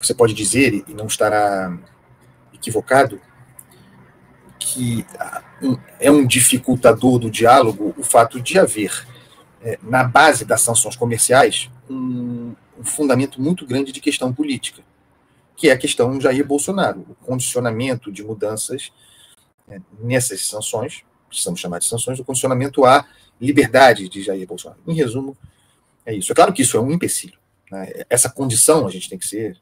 você pode dizer, e não estará equivocado, que é um dificultador do diálogo o fato de haver, na base das sanções comerciais, um fundamento muito grande de questão política, que é a questão Jair Bolsonaro, o condicionamento de mudanças nessas sanções, precisamos chamar de sanções, o condicionamento à liberdade de Jair Bolsonaro. Em resumo, é isso. É claro que isso é um empecilho, né? Essa condição, a gente tem que ser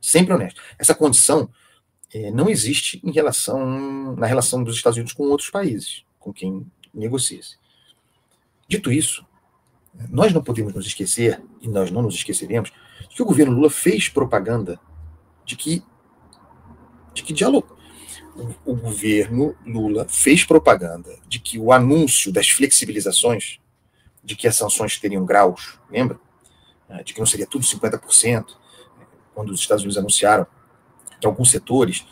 sempre honesto, essa condição não existe na relação dos Estados Unidos com outros países, com quem negocia-se. Dito isso, nós não podemos nos esquecer, e nós não nos esqueceremos, de que o governo Lula fez propaganda de que dialogou. O governo Lula fez propaganda de que o anúncio das flexibilizações, de que as sanções teriam graus, lembra? De que não seria tudo 50%, quando os Estados Unidos anunciaram que alguns setores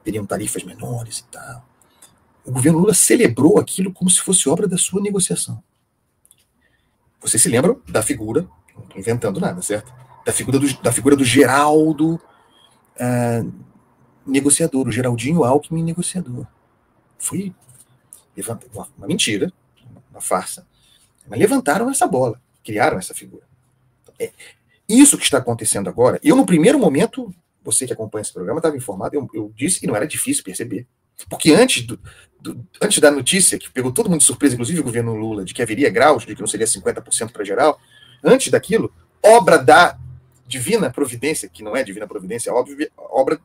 teriam tarifas menores e tal. O governo Lula celebrou aquilo como se fosse obra da sua negociação. Vocês se lembram da figura, não estou inventando nada, certo? Da figura do Geraldo negociador, o Geraldinho Alckmin negociador. Foi uma mentira, uma farsa, mas levantaram essa bola, criaram essa figura. Isso que está acontecendo agora, eu no primeiro momento, você que acompanha esse programa estava informado, eu disse que não era difícil perceber. Porque antes da notícia, que pegou todo mundo de surpresa, inclusive o governo Lula, de que haveria graus, de que não seria 50% para geral, antes daquilo, obra da divina providência, que não é divina providência, obra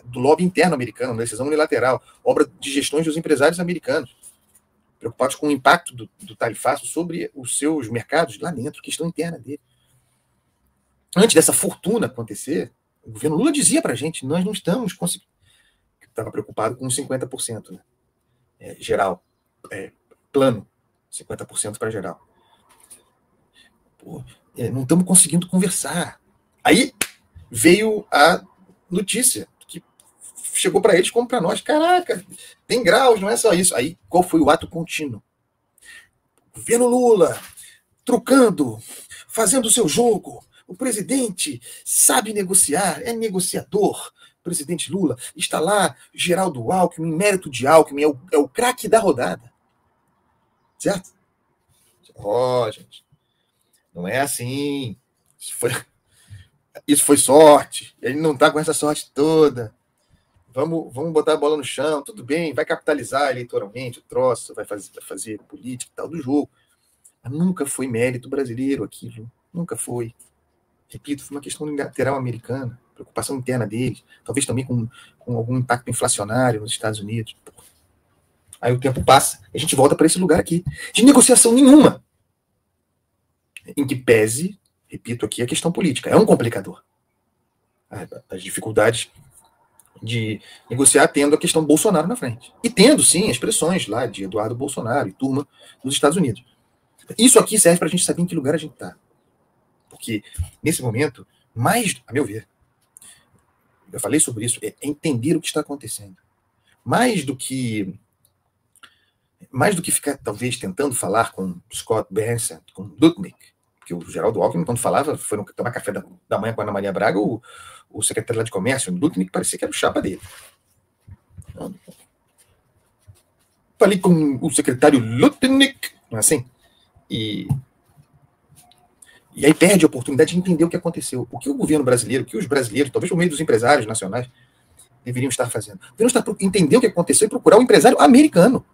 do lobby interno americano, decisão unilateral, obra de gestões dos empresários americanos, preocupados com o impacto do tarifaço sobre os seus mercados lá dentro, questão interna dele. Antes dessa fortuna acontecer, o governo Lula dizia para a gente, nós não estamos conseguindo. Estava preocupado com 50%, né? Geral, plano, 50% para geral. Pô, não estamos conseguindo conversar. Aí veio a notícia, que chegou para eles como para nós. Caraca, tem graus, não é só isso. Aí qual foi o ato contínuo? O governo Lula, trucando, fazendo o seu jogo. O presidente sabe negociar, é negociador. O presidente Lula está lá, Geraldo Alckmin, mérito de Alckmin, é o craque da rodada. Certo? Gente, não é assim. Isso foi sorte. Ele não está com essa sorte toda. Vamos botar a bola no chão, tudo bem, vai capitalizar eleitoralmente o troço, vai fazer política e tal do jogo. Mas nunca foi mérito brasileiro aquilo. Nunca foi. Repito, foi uma questão unilateral americana, preocupação interna deles, talvez também com algum impacto inflacionário nos Estados Unidos. Aí o tempo passa, a gente volta para esse lugar aqui, de negociação nenhuma, em que pese, repito aqui, a questão política. É um complicador. As dificuldades de negociar tendo a questão Bolsonaro na frente. E tendo, sim, as pressões lá de Eduardo Bolsonaro e turma dos Estados Unidos. Isso aqui serve para a gente saber em que lugar a gente está. Porque, nesse momento, mais, a meu ver, eu falei sobre isso, é entender o que está acontecendo. Mais do que ficar, talvez, tentando falar com Scott Bessent, com Lutnick, que o Geraldo Alckmin, quando falava, foi tomar café da manhã com a Ana Maria Braga, o secretário lá de comércio, o Lutnick, parecia que era o chapa dele. Falei com o secretário Lutnick, não é assim? E aí perde a oportunidade de entender o que aconteceu. O que o governo brasileiro, o que os brasileiros, talvez por meio dos empresários nacionais, deveriam estar fazendo. Deveriam estar entender o que aconteceu e procurar o empresário americano.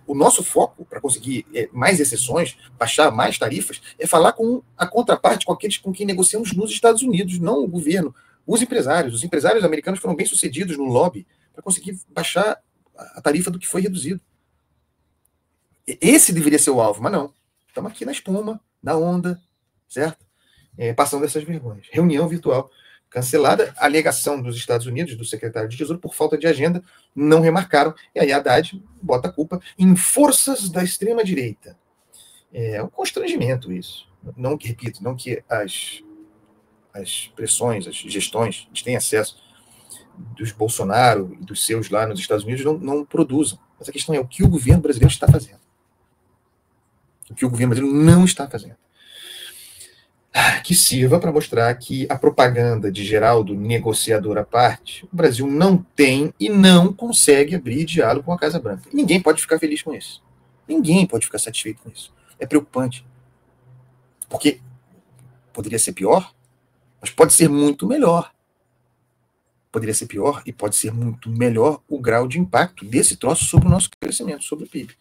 O nosso foco, para conseguir mais exceções, baixar mais tarifas, é falar com a contraparte, com aqueles com quem negociamos nos Estados Unidos, não o governo, os empresários. Os empresários americanos foram bem-sucedidos no lobby para conseguir baixar a tarifa do que foi reduzido. Esse deveria ser o alvo, mas não. Estamos aqui na espuma, na onda, certo? Passando essas vergonhas. Reunião virtual cancelada, alegação dos Estados Unidos, do secretário de Tesouro, por falta de agenda, não remarcaram, e aí a Haddad bota a culpa em forças da extrema-direita. É um constrangimento isso. Não que, repito, não que as pressões, as gestões, a gente tem acesso dos Bolsonaro e dos seus lá nos Estados Unidos não produzam. Mas a questão é o que o governo brasileiro está fazendo. O que o governo brasileiro não está fazendo. que sirva para mostrar que a propaganda de Geraldo, negociador à parte, o Brasil não tem e não consegue abrir diálogo com a Casa Branca. E ninguém pode ficar feliz com isso. Ninguém pode ficar satisfeito com isso. É preocupante. Porque poderia ser pior, mas pode ser muito melhor. Poderia ser pior e pode ser muito melhor o grau de impacto desse troço sobre o nosso crescimento, sobre o PIB.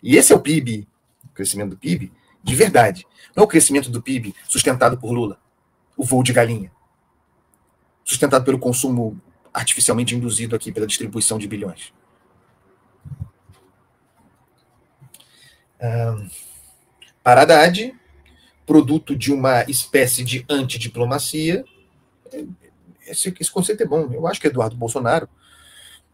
E esse é o PIB, o crescimento do PIB, de verdade. Não é o crescimento do PIB sustentado por Lula, o voo de galinha, sustentado pelo consumo artificialmente induzido aqui pela distribuição de bilhões. Para Haddad, produto de uma espécie de antidiplomacia, esse conceito é bom. Eu acho que Eduardo Bolsonaro,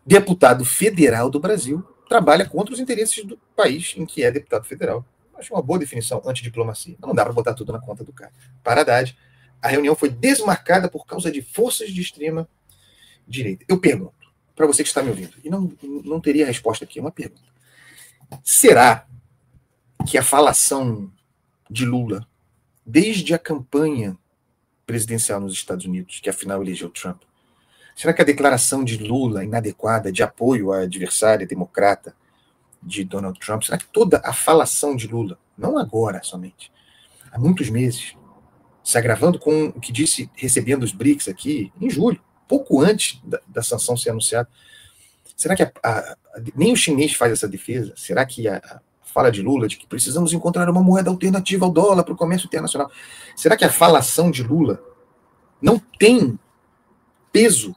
deputado federal do Brasil, trabalha contra os interesses do país em que é deputado federal. Acho uma boa definição, antidiplomacia. Não dá para botar tudo na conta do cara. Para Haddad, a reunião foi desmarcada por causa de forças de extrema direita. Eu pergunto, para você que está me ouvindo, e não teria resposta aqui, é uma pergunta. Será que a falação de Lula, desde a campanha presidencial nos Estados Unidos, que afinal elegeu Trump, será que a declaração de Lula inadequada de apoio à adversária democrata de Donald Trump, será que toda a falação de Lula, não agora somente, há muitos meses, se agravando com o que disse recebendo os BRICS aqui em julho, pouco antes da sanção ser anunciada, será que nem o chinês faz essa defesa? Será que a fala de Lula de que precisamos encontrar uma moeda alternativa ao dólar para o comércio internacional, será que a falação de Lula não tem peso,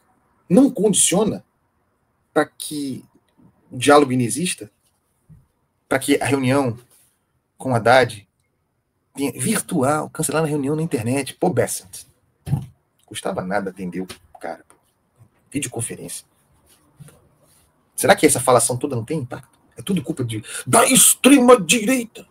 não condiciona para que o diálogo inexista, para que a reunião com Haddad tenha virtual, cancelar a reunião na internet, pô, Bessent, custava nada atender o cara, videoconferência. Será que essa falação toda não tem impacto? É tudo culpa da extrema direita.